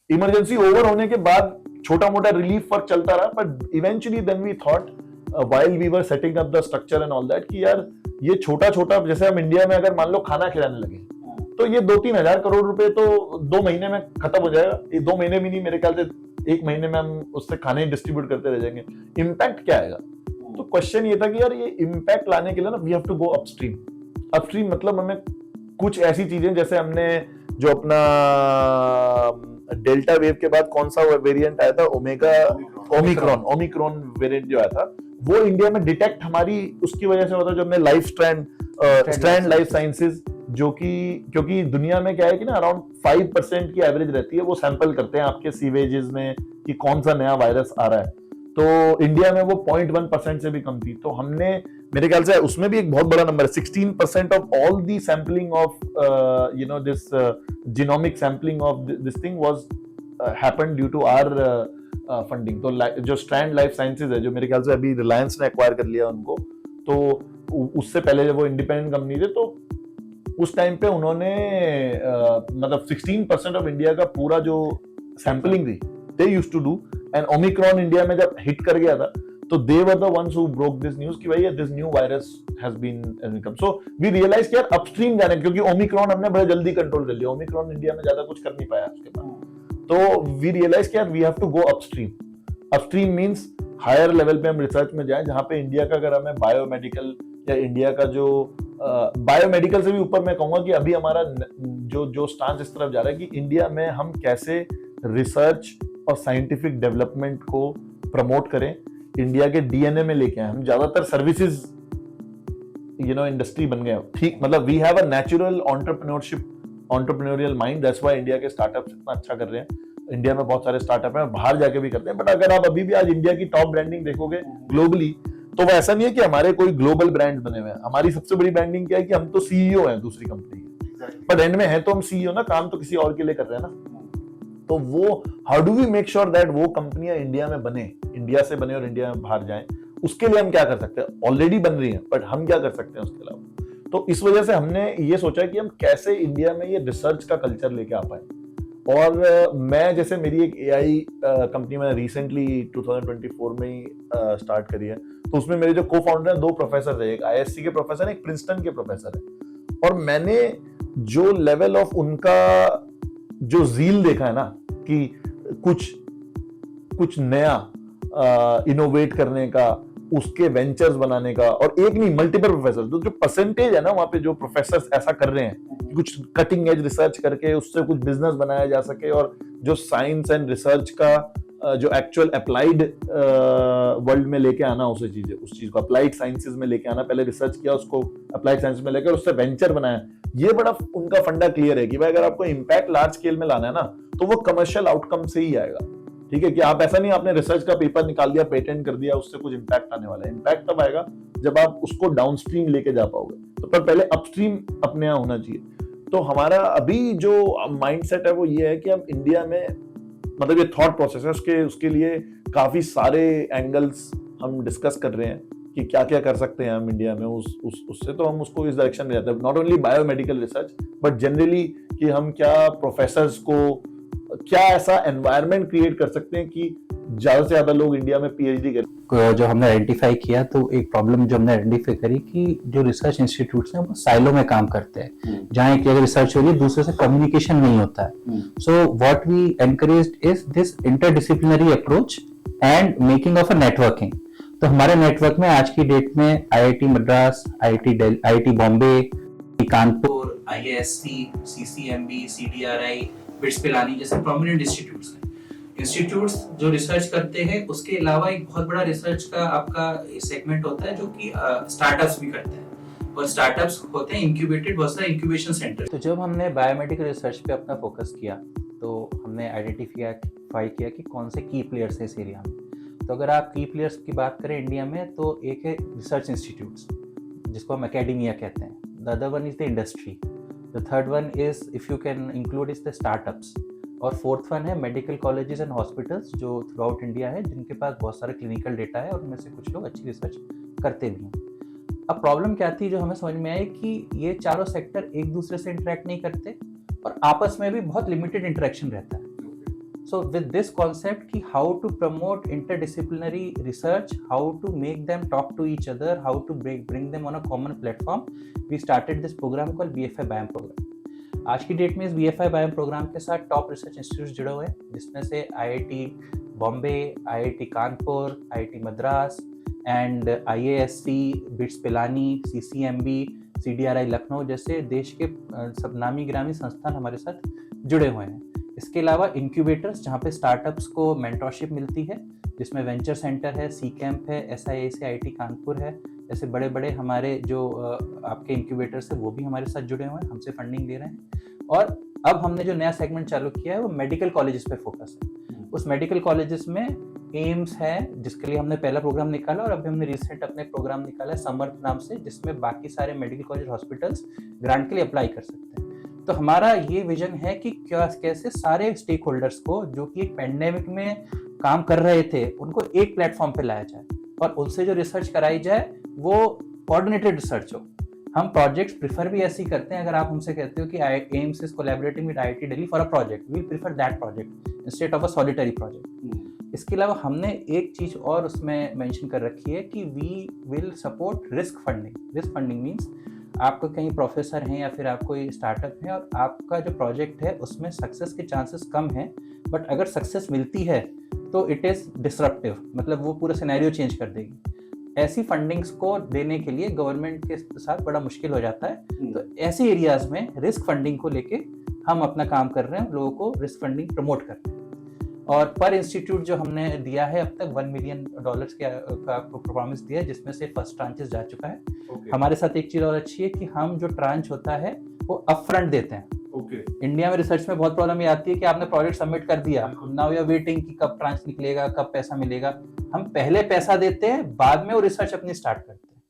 Emergency over होने के बाद छोटा मोटा रिलीफ वर्क चलता रहा, but eventually then we thought while we were setting up the structure and all that कि यार ये छोटा छोटा, जैसे हम इंडिया में अगर मान लो खाना खिलाने लगे तो ये 2-3 हजार करोड़ रुपए तो 2 महीने में खत्म हो जाएगा। ये 2 महीने भी नहीं, मेरे ख्याल से 1 महीने में हम उससे खाने डिस्ट्रीब्यूट करते रह जाएंगे। इम्पैक्ट क्या आएगा? तो क्वेश्चन ये था कि यार ये इम्पैक्ट लाने के लिए ना we have to go upstream. Upstream मतलब हमें कुछ ऐसी चीजें, जैसे हमने जो अपना डेल्टा वेव के बाद कौन सा वेरिएंट आया था, ओमिक्रॉन वेरिएंट जो आया था, वो इंडिया में डिटेक्ट हमारी उसकी वजह से होता है, जो हमने लाइफ स्ट्रैंड लाइफ साइंसेज, जो कि क्योंकि दुनिया में क्या है कि ना अराउंड 5% की एवरेज रहती है, वो सैंपल करते हैं आपके सीवेजेस में कि कौन सा नया वायरस आ रहा है। तो इंडिया में वो 0.1% से भी कम थी। तो हमने, मेरे ख्याल से उसमें भी एक बहुत बड़ा नंबर है, 16% of all the sampling of this genomic sampling of this thing was happened due to our funding. तो जो स्ट्रैंड लाइफ साइंसेज है, जो मेरे ख्याल से अभी रिलायंस ने एक्वायर कर लिया उनको, तो उससे पहले जब वो इंडिपेंडेंट कंपनी थे, तो उस टाइम पे उन्होंने मतलब 16% ऑफ इंडिया का पूरा जो सैम्पलिंग थी they used to do. And omicron India में जब हिट कर गया था, तो they were the ones who broke this news कि भाई this new virus has been come. So we realise कि यार अपस्ट्रीम जाने, क्योंकि ओमिक्रॉन हमने बड़े जल्दी कंट्रोल कर लिया, ओमिक्रॉन इंडिया में ज्यादा कुछ कर नहीं पाया उसके बाद। तो वी रियलाइज कि यार we have to go upstream. Upstream means higher level पे हम रिसर्च में जाएं, जहां पे इंडिया का, अगर हमें बायोमेडिकल या इंडिया का जो बायोमेडिकल से भी ऊपर मैं कहूंगा कि अभी हमारा जो स्टांस इस तरफ जा रहा है कि इंडिया में हम कैसे रिसर्च और साइंटिफिक डेवलपमेंट को प्रमोट करें, इंडिया के डीएनए में लेके आए। हम ज्यादातर सर्विसेज इंडस्ट्री बन गए, ठीक, मतलब we have a natural entrepreneurial mind, that's why India के स्टार्टअप्स इतना अच्छा कर रहे हैं। इंडिया में बहुत सारे स्टार्टअप हैं, बाहर जाके भी करते हैं, बट अगर आप अभी भी आज इंडिया की टॉप ब्रांडिंग देखोगे ग्लोबली, तो वो ऐसा नहीं है कि हमारे कोई ग्लोबल ब्रांड बने हुए हैं। हमारी सबसे बड़ी ब्रांडिंग क्या है कि हम तो सीईओ हैं दूसरी कंपनी के, बट एंड में है तो हम सीईओ ना, काम तो किसी और के लिए कर रहे हैं ना। तो वो how do we make sure that वो कंपनियां इंडिया में बने, इंडिया से बने और इंडिया में बाहर जाएं, उसके लिए हम क्या कर सकते हैं? ऑलरेडी बन रही हैं, बट हम क्या कर सकते हैं उसके अलावा? तो इस वजह से हमने ये सोचा कि हम कैसे इंडिया में ये रिसर्च का कल्चर लेके आ पाए। और मैं, जैसे मेरी एक एआई कंपनी मैंने रिसेंटली 2024 में ही स्टार्ट करी है, तो उसमें मेरे जो को फाउंडर हैं 2 प्रोफेसर है, एक आईएससी के प्रोफेसर है, एक प्रिंसटन के प्रोफेसर है। और मैंने जो लेवल ऑफ उनका जो ज़ील देखा है ना, कि कुछ नया इनोवेट करने का, उसके वेंचर्स बनाने का, और एक नहीं मल्टीपल प्रोफेसर, तो जो परसेंटेज है ना वहां पे, जो प्रोफेसर ऐसा कर रहे हैं कुछ कटिंग एज रिसर्च करके उससे कुछ बिजनेस बनाया जा सके, और जो साइंस एंड रिसर्च का जो एक्चुअल अप्लाइड वर्ल्ड में लेके आना, उस चीज को अप्लाइड साइंसेज में लेके आना, पहले रिसर्च किया, उसको अप्लाइड साइंस में लेकर उससे वेंचर बनाया। ये बड़ा उनका फंडा क्लियर है कि भाई अगर आपको इम्पैक्ट लार्ज स्केल में लाना है ना, तो वो कमर्शियल आउटकम से ही आएगा। ठीक है, कि आप ऐसा नहीं आपने रिसर्च का पेपर निकाल दिया, पेटेंट कर दिया, उससे कुछ इम्पैक्ट आने वाला है। इम्पैक्ट तब आएगा जब आप उसको डाउनस्ट्रीम लेके जा पाओगे, तो पर पहले अपस्ट्रीम अपने यहाँ होना चाहिए। तो हमारा अभी जो माइंडसेट है वो ये है कि हम इंडिया में, मतलब ये थॉट प्रोसेस है, उसके लिए काफी सारे एंगल्स हम डिस्कस कर रहे हैं कि क्या क्या कर सकते हैं हम इंडिया में उससे। तो हम उसको इस डायरेक्शन में जाते हैं, not only biomedical research but generally कि हम क्या प्रोफेसर्स को, क्या ऐसा एनवायरनमेंट क्रिएट कर सकते हैं कि ज्यादा से ज्यादा लोग इंडिया में पीएचडी करें। जो हमने आइडेंटिफाई किया, तो एक प्रॉब्लम जो हमने आइडेंटिफाई करी कि जो रिसर्च इंस्टीट्यूट्स हैं वो साइलो में काम करते हैं, जहाँ एक जगह रिसर्च हो रही है, दूसरे से कम्युनिकेशन नहीं होता है। So what we encouraged is this interdisciplinary approach and making of a networking. तो हमारे नेटवर्क में आज की डेट में IIT Madras, IIT Bombay, Kanpur, IASC, CCMB, CDRI, BITS Pilani जैसे प्रोमिनेंट इंस्टीट्यूट्स हैं। इंस्टीट्यूट्स जो रिसर्च करते हैं, उसके अलावा एक बहुत बड़ा रिसर्च का आपका सेगमेंट होता है जो कि स्टार्टअप्स भी करते हैं, और स्टार्टअप्स होते हैं इंक्यूबेटेड, बहुत सारे इंक्यूबेशन सेंटर। तो जब हमने बायोमेडिकल रिसर्च पे अपना फोकस किया, तो हमने आइडेंटिफाई किया कि कौन से की प्लेयर्स हैं इस एरिया में। तो अगर आप की प्लेयर्स की बात करें इंडिया में, तो एक है रिसर्च इंस्टीट्यूट्स, जिसको हम एकेडमिया कहते हैं। The other one is the industry, the third one is, if you can include, is the startups, और फोर्थ वन है मेडिकल कॉलेजेस एंड हॉस्पिटल्स जो थ्रू आउट इंडिया है, जिनके पास बहुत सारा क्लिनिकल डेटा है और उनमें से कुछ लोग अच्छी रिसर्च करते भी हैं। अब प्रॉब्लम क्या थी जो हमें समझ में आई कि ये चारों सेक्टर एक दूसरे से इंटरेक्ट नहीं करते और आपस में भी बहुत लिमिटेड इंटरेक्शन रहता है। So with this concept ki how to promote interdisciplinary research, how to make them talk to each other, how to bring them on a common platform, we started this program called BFI BIOM program. आज की date में इस BFI BIOM programme के साथ top research institute जुड़े हुए हैं, जिसमें से IIT Bombay, IIT Kanpur, IIT Madras and IASC, bits Pilani, CCMB, CDRI Lucknow जैसे देश के सब नामी गिरामी संस्थान हमारे साथ जुड़े हुए हैं। इसके अलावा इंक्यूबेटर्स जहाँ पे स्टार्टअप्स को मेंटरशिप मिलती है, जिसमें वेंचर सेंटर है, सी कैंप है, SIAC IIT कानपुर है, ऐसे बड़े बड़े हमारे जो आपके इंक्यूबेटर्स है वो भी हमारे साथ जुड़े हुए हैं, हमसे फंडिंग ले रहे हैं। और अब हमने जो नया सेगमेंट चालू किया है वो मेडिकल कॉलेजेस पे फोकस है। उस मेडिकल कॉलेजेस में एम्स है, जिसके लिए हमने पहला प्रोग्राम निकाला, और अभी हमने रिसेंट अपने प्रोग्राम निकाला है समर्थ नाम से, जिसमें बाकी सारे मेडिकल कॉलेज हॉस्पिटल्स ग्रांट के लिए अप्लाई कर सकते हैं। तो हमारा ये विजन है कि कैसे सारे स्टेक होल्डर्स को जो कि एक पेंडेमिक में काम कर रहे थे उनको एक प्लेटफॉर्म पे लाया जाए और उनसे जो रिसर्च कराई जाए वो कोऑर्डिनेटेड रिसर्च हो। हम प्रोजेक्ट्स प्रिफर भी ऐसे ही करते हैं। अगर आप हमसे कहते हो कि AIIMS is collaborating with IIT Delhi for a project, we prefer that project instead of a solitary project. इसके अलावा हमने एक चीज और उसमें मेंशन कर रखी है कि we will support risk funding. Risk funding means आपको कहीं प्रोफेसर हैं या फिर आप कोई स्टार्टअप है और आपका जो प्रोजेक्ट है उसमें सक्सेस के चांसेस कम हैं, बट अगर सक्सेस मिलती है तो इट इज़ डिसरप्टिव, मतलब वो पूरा सिनेरियो चेंज कर देगी। ऐसी फंडिंग्स को देने के लिए गवर्नमेंट के साथ बड़ा मुश्किल हो जाता है। तो ऐसे एरियाज में रिस्क फंडिंग को लेके हम अपना काम कर रहे हैं, लोगों को रिस्क फंडिंग प्रमोट कर रहे हैं। और पर इंस्टीट्यूट जो हमने दिया है अब तक $1 मिलियन का आपको प्रॉमिस दिया है, जिसमें से फर्स्ट ट्रांचेस जा चुका है। हमारे साथ एक चीज़ और अच्छी है कि हम जो ट्रांच होता है वो अपफ्रंट देते हैं। इंडिया में रिसर्च में बहुत प्रॉब्लम ये आती है कि आपने प्रोजेक्ट सबमिट कर दिया, नाउ यू आर वेटिंग कि कब ट्रांच निकलेगा, कब पैसा मिलेगा। हम पहले पैसा देते हैं, बाद में वो रिसर्च अपनी स्टार्ट करते हैं।